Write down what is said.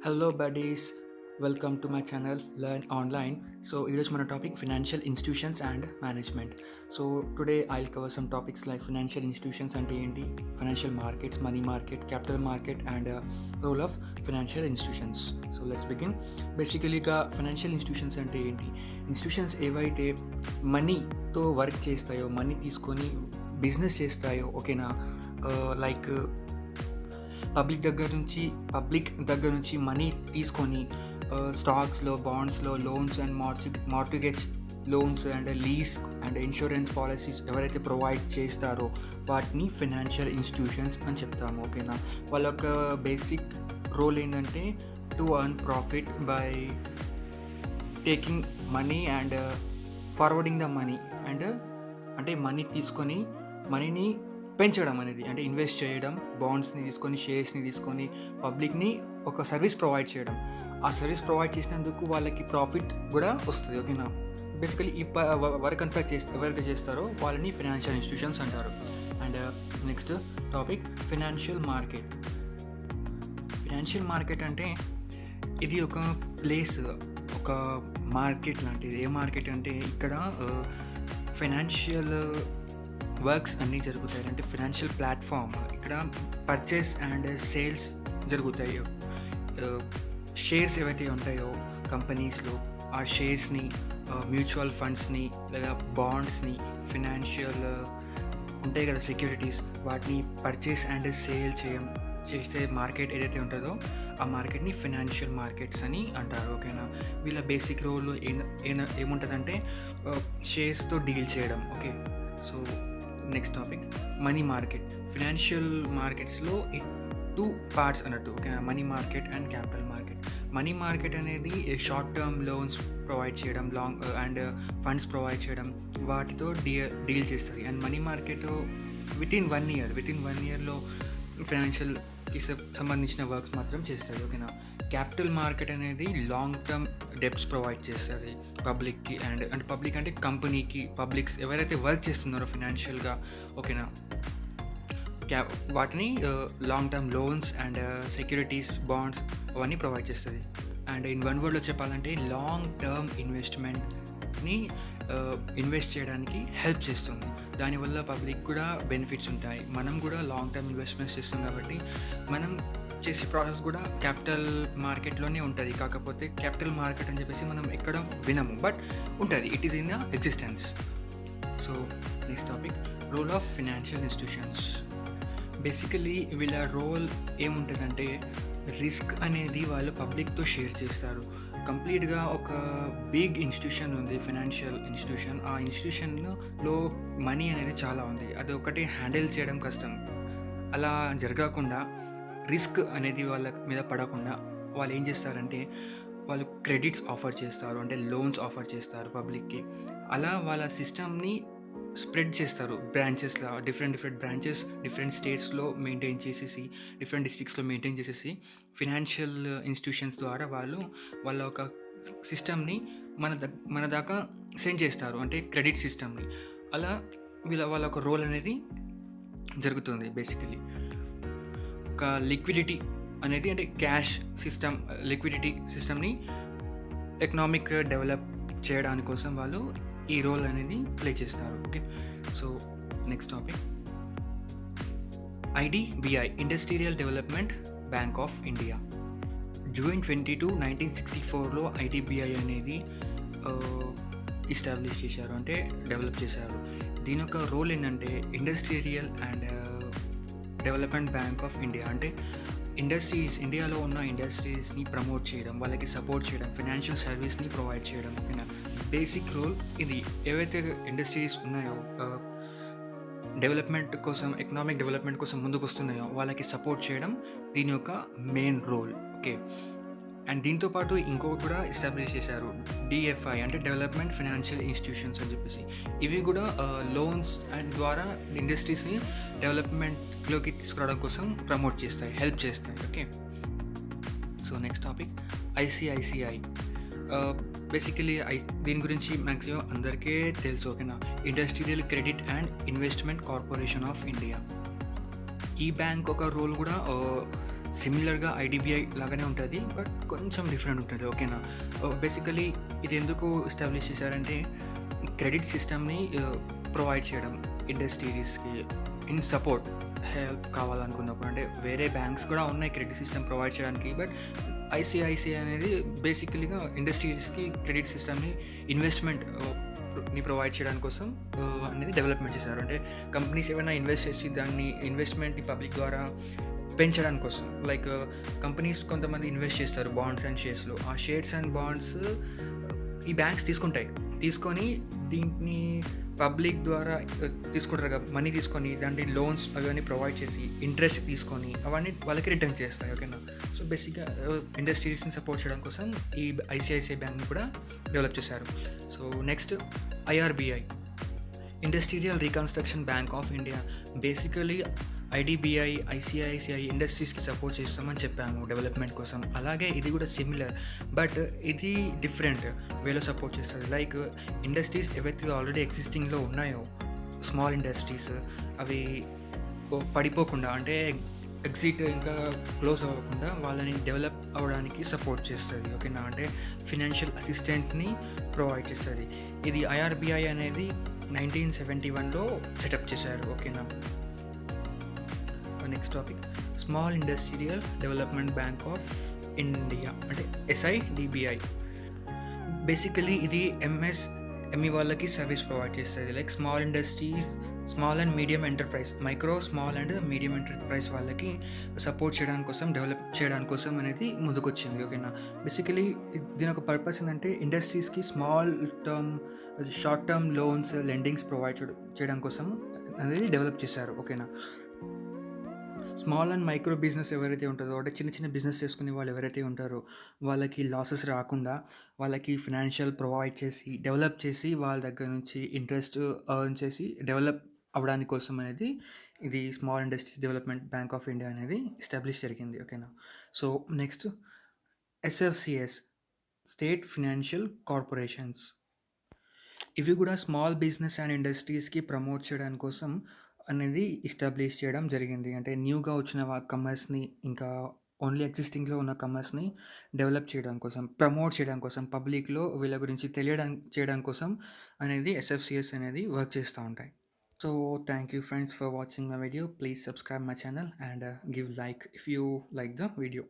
Hello, buddies. Welcome to my channel Learn Online. So, here's my topic financial institutions and management. So, today I'll cover some topics like financial institutions and TNT, financial markets, money market, capital market, and role of financial institutions. So, let's begin. Basically, financial institutions అంటే ఏంటి institutions ఏవైతే మనీతో work చేస్తాయో money తీసుకొని business చేస్తాయో ఓకేనా like public దగ్గర నుంచి మనీ తీసుకొని స్టాక్స్లో బాండ్స్లో loans and mortgage loans and lease and insurance policies ఎవరైతే ప్రొవైడ్ చేస్తారో వాటిని ఫైనాన్షియల్ ఇన్స్టిట్యూషన్స్ అని చెప్తాము ఓకేనా. వాళ్ళ యొక్క బేసిక్ రోల్ ఏంటంటే to earn profit by taking money and forwarding the money and అంటే మనీ తీసుకొని మనీని పెంచడం అనేది అంటే ఇన్వెస్ట్ చేయడం, బాండ్స్ని తీసుకొని షేర్స్ని తీసుకొని పబ్లిక్ని ఒక సర్వీస్ ప్రొవైడ్ చేయడం. ఆ సర్వీస్ ప్రొవైడ్ చేసినందుకు వాళ్ళకి ప్రాఫిట్ కూడా వస్తుంది ఓకేనా. బేసికలీ ఈ వర్క్ అంతా ఎవరైతే చేస్తారో వాళ్ళని ఫైనాన్షియల్ ఇన్స్టిట్యూషన్స్ అంటారు. And next topic financial market. Financial market అంటే ఇది ఒక ప్లేస్, ఒక మార్కెట్ లాంటిది. ఏ మార్కెట్ అంటే ఇక్కడ ఫైనాన్షియల్ వర్క్స్ అన్నీ జరుగుతాయి. అంటే ఫైనాన్షియల్ ప్లాట్ఫామ్ ఇక్కడ పర్చేస్ అండ్ సేల్స్ జరుగుతాయి. షేర్స్ ఏవైతే ఉంటాయో కంపెనీస్లో ఆ షేర్స్ని మ్యూచువల్ ఫండ్స్ని లేదా బాండ్స్ని ఫైనాన్షియల్ ఉంటాయి కదా సెక్యూరిటీస్, వాటిని పర్చేస్ అండ్ సేల్ చేసే మార్కెట్ ఏదైతే ఉంటుందో ఆ మార్కెట్ని ఫైనాన్షియల్ మార్కెట్స్ అని అంటారు ఓకేనా. వీళ్ళ బేసిక్ రోల్ ఏముంటుందంటే షేర్స్తో డీల్ చేయడం okay. So next topic money market. Financial మార్కెట్స్లో టూ పార్ట్స్ అన్నట్టు ఓకేనా, money market and capital market. Money market అనేది షార్ట్ టర్మ్ లోన్స్ ప్రొవైడ్ చేయడం, లాంగ్ అండ్ ఫండ్స్ ప్రొవైడ్ చేయడం, వాటితో డీల్ చేస్తుంది. And money market with in one ఇయర్లో ఫైనాన్షియల్కి సంబంధించిన వర్క్స్ మాత్రం చేస్తుంది ఓకేనా. క్యాపిటల్ మార్కెట్ అనేది లాంగ్ టర్మ్ డెబ్ట్స్ ప్రొవైడ్ చేస్తుంది పబ్లిక్కి అంటే పబ్లిక్ అంటే కంపెనీకి, పబ్లిక్స్ ఎవరైతే వర్క్ చేస్తున్నారో ఫైనాన్షియల్గా ఓకేనా, వాటిని long term loans and securities, bonds అవన్నీ ప్రొవైడ్ చేస్తుంది. అండ్ ఇన్ వన్ వర్డ్లో చెప్పాలంటే లాంగ్ టర్మ్ ఇన్వెస్ట్మెంట్ని ఇన్వెస్ట్ చేయడానికి హెల్ప్ చేస్తుంది. దానివల్ల పబ్లిక్ కూడా బెనిఫిట్స్ ఉంటాయి. మనం కూడా లాంగ్ టర్మ్ ఇన్వెస్ట్మెంట్స్ చేస్తాం కాబట్టి మనం చేసే ప్రాసెస్ కూడా క్యాపిటల్ మార్కెట్లోనే ఉంటుంది. కాకపోతే క్యాపిటల్ మార్కెట్ అని చెప్పేసి మనం ఎక్కడ వినము, బట్ ఉంటుంది, it is in the existence. So next topic role of financial institutions. Basically వీళ్ళ రోల్ ఏముంటుందంటే రిస్క్ అనేది వాళ్ళు పబ్లిక్తో షేర్ చేస్తారు. కంప్లీట్గా ఒక బిగ్ ఇన్స్టిట్యూషన్ ఉంది, ఫైనాన్షియల్ ఇన్స్టిట్యూషన్. ఆ ఇన్స్టిట్యూషన్లో మనీ అనేది చాలా ఉంది, అది ఒకటి హ్యాండిల్ చేయడం కష్టం. అలా జరగకుండా రిస్క్ అనేది వాళ్ళ మీద పడకుండా వాళ్ళు ఏం చేస్తారంటే వాళ్ళు క్రెడిట్స్ ఆఫర్ చేస్తారు, అంటే లోన్స్ ఆఫర్ చేస్తారు పబ్లిక్కి. అలా వాళ్ళ సిస్టమ్ని స్ప్రెడ్ చేస్తారు బ్రాంచెస్లో, డిఫరెంట్ బ్రాంచెస్ డిఫరెంట్ స్టేట్స్లో మెయింటైన్ చేసేసి, డిఫరెంట్ డిస్ట్రిక్ట్స్లో మెయింటైన్ చేసేసి ఫైనాన్షియల్ ఇన్స్టిట్యూషన్స్ ద్వారా వాళ్ళ ఒక సిస్టమ్ని మన దాకా సెండ్ చేస్తారు, అంటే క్రెడిట్ సిస్టమ్ని. అలా వాళ్ళ ఒక రోల్ అనేది జరుగుతుంది. బేసికలీ ఒక లిక్విడిటీ అనేది అంటే క్యాష్ సిస్టమ్, లిక్విడిటీ సిస్టమ్ని ఎకనామిక్ డెవలప్ చేయడానికి కోసం వాళ్ళు ఈ రోల్ అనేది ప్లే చేస్తారు okay. So next topic IDBI, industrial development bank of India. June 22, 1964లో IDBI అనేది ఎస్టాబ్లిష్ చేశారు, అంటే డెవలప్ చేశారు. దీని యొక్క రోల్ ఏంటంటే industrial and development bank of India. అంటే ఇండియాలో ఉన్న ఇండస్ట్రీస్ని ప్రమోట్ చేయడం, వాళ్ళకి సపోర్ట్ చేయడం, ఫైనాన్షియల్ సర్వీస్ని ప్రొవైడ్ చేయడం ఓకేనా. బేసిక్ రోల్ ఇది. ఏవైతే ఇండస్ట్రీస్ ఉన్నాయో డెవలప్మెంట్ కోసం, ఎకనామిక్ డెవలప్మెంట్ కోసం ముందుకు వస్తున్నాయో వాళ్ళకి సపోర్ట్ చేయడం దీని యొక్క మెయిన్ రోల్ ఓకే. అండ్ దీంతోపాటు ఇంకొకటి కూడా ఎస్టాబ్లిష్ చేశారు, DFI అంటే డెవలప్మెంట్ ఫైనాన్షియల్ ఇన్స్టిట్యూషన్స్ అని చెప్పేసి. ఇవి కూడా లోన్స్ అండ్ ద్వారా ఇండస్ట్రీస్ని డెవలప్మెంట్లోకి తీసుకురావడం కోసం ప్రమోట్ చేస్తాయి, హెల్ప్ చేస్తాయి okay. So next topic ICICI. Basically దీని గురించి మ్యాక్సిమం అందరికీ తెలుసు ఓకేనా, industrial credit and investment corporation of India. ఈ బ్యాంక్ ఒక రోల్ కూడా సిమిలర్గా ఐడిబిఐ లాగానే ఉంటుంది, బట్ కొంచెం డిఫరెంట్ ఉంటుంది. ఓకేనా. బేసికలీ ఇది ఎందుకు ఎస్టాబ్లిష్ చేశారంటే క్రెడిట్ సిస్టమ్ని ప్రొవైడ్ చేయడం ఇండస్ట్రీస్కి ఇన్ సపోర్ట్ హెల్ప్ కావాలనుకున్నప్పుడు. అంటే వేరే బ్యాంక్స్ కూడా ఉన్నాయి క్రెడిట్ సిస్టమ్ ప్రొవైడ్ చేయడానికి, బట్ ఐసిఐసిఐ అనేది బేసికలీగా ఇండస్ట్రీస్కి క్రెడిట్ సిస్టమ్ని ఇన్వెస్ట్మెంట్ని ప్రొవైడ్ చేయడానికి కోసం అనేది డెవలప్మెంట్ చేశారు. అంటే కంపెనీస్ ఏమైనా ఇన్వెస్ట్ చేసి దాన్ని ఇన్వెస్ట్మెంట్ని పబ్లిక్ ద్వారా పెంచడానికి కోసం, లైక్ కంపెనీస్ కొంతమంది ఇన్వెస్ట్ చేస్తారు బాండ్స్ అండ్ షేర్స్లో. ఆ షేర్స్ అండ్ బాండ్స్ ఈ బ్యాంక్స్ తీసుకొని దీన్ని పబ్లిక్ ద్వారా తీసుకుంటారు కదా, మనీ తీసుకొని దాంట్లో లోన్స్ అవన్నీ ప్రొవైడ్ చేసి ఇంట్రెస్ట్ తీసుకొని అవన్నీ వాళ్ళకి రిటర్న్ చేస్తాయి. ఓకేనా. సో బేసిక్గా ఇండస్ట్రీస్ని సపోర్ట్ చేయడం కోసం ఈ ఐసిఐసిఐ బ్యాంక్ని కూడా డెవలప్ చేశారు. So next IRBI, industrial reconstruction bank of India. Basically IDBI ICICI ఇండస్ట్రీస్కి సపోర్ట్ చేస్తామని చెప్పాము డెవలప్మెంట్ కోసం. అలాగే ఇది కూడా సిమిలర్, బట్ ఇది డిఫరెంట్ వేలో సపోర్ట్ చేస్తుంది. లైక్ ఇండస్ట్రీస్ ఏవైతే ఆల్రెడీ ఎగ్జిస్టింగ్లో ఉన్నాయో స్మాల్ ఇండస్ట్రీస్, అవి పడిపోకుండా అంటే ఎగ్జిట్ ఇంకా క్లోజ్ అవ్వకుండా వాళ్ళని డెవలప్ అవ్వడానికి సపోర్ట్ చేస్తుంది. ఓకేనా. అంటే ఫినాన్షియల్ అసిస్టెంట్ని ప్రొవైడ్ చేస్తుంది. ఇది ఐఆర్బిఐ అనేది 1971లో సెటప్ చేశారు. ఓకేనా. Next topic small industrial development bank of India, అంటే SIDBI. బేసికలీ ఇది MSME వాళ్ళకి సర్వీస్ ప్రొవైడ్ చేస్తుంది. Like small industries, small and medium enterprise, micro small and medium enterprise వాళ్ళకి సపోర్ట్ చేయడానికి కోసం, డెవలప్ చేయడానికి కోసం అనేది ముందుకొచ్చింది. ఓకేనా. బేసికలీ దీని ఒక పర్పస్ ఏంటంటే ఇండస్ట్రీస్కి short term loans, lendings provide చేయడం కోసం అనేది డెవలప్ చేశారు. ఓకేనా. స్మాల్ అండ్ మైక్రో బిజినెస్ ఎవరైతే ఉంటుందో, అంటే చిన్న చిన్న బిజినెస్ చేసుకునే వాళ్ళు ఎవరైతే ఉంటారో వాళ్ళకి లాసెస్ రాకుండా వాళ్ళకి ఫినాన్షియల్ ప్రొవైడ్ చేసి డెవలప్ చేసి వాళ్ళ దగ్గర నుంచి ఇంట్రెస్ట్ ఎర్న్ చేసి డెవలప్ అవ్వడానికి కోసం అనేది ఇది small industries development bank of India అనేది ఎస్టాబ్లిష్ జరిగింది. ఓకేనా. So next SFCS, state financial corporations. ఇవి కూడా స్మాల్ బిజినెస్ అండ్ ఇండస్ట్రీస్కి ప్రమోట్ చేయడానికి కోసం అనేది ఎస్టాబ్లిష్ చేయడం జరిగింది. అంటే న్యూగా వచ్చిన కమర్స్ని, ఇంకా ఓన్లీ ఎగ్జిస్టింగ్లో ఉన్న కమర్స్ని డెవలప్ చేయడం కోసం, ప్రమోట్ చేయడం కోసం, పబ్లిక్లో వీళ్ళ గురించి చేయడం కోసం అనేది SFCS అనేది వర్క్ చేస్తూ ఉంటాయి. So thank you friends for watching my video. Please subscribe my channel and give like if you like the video.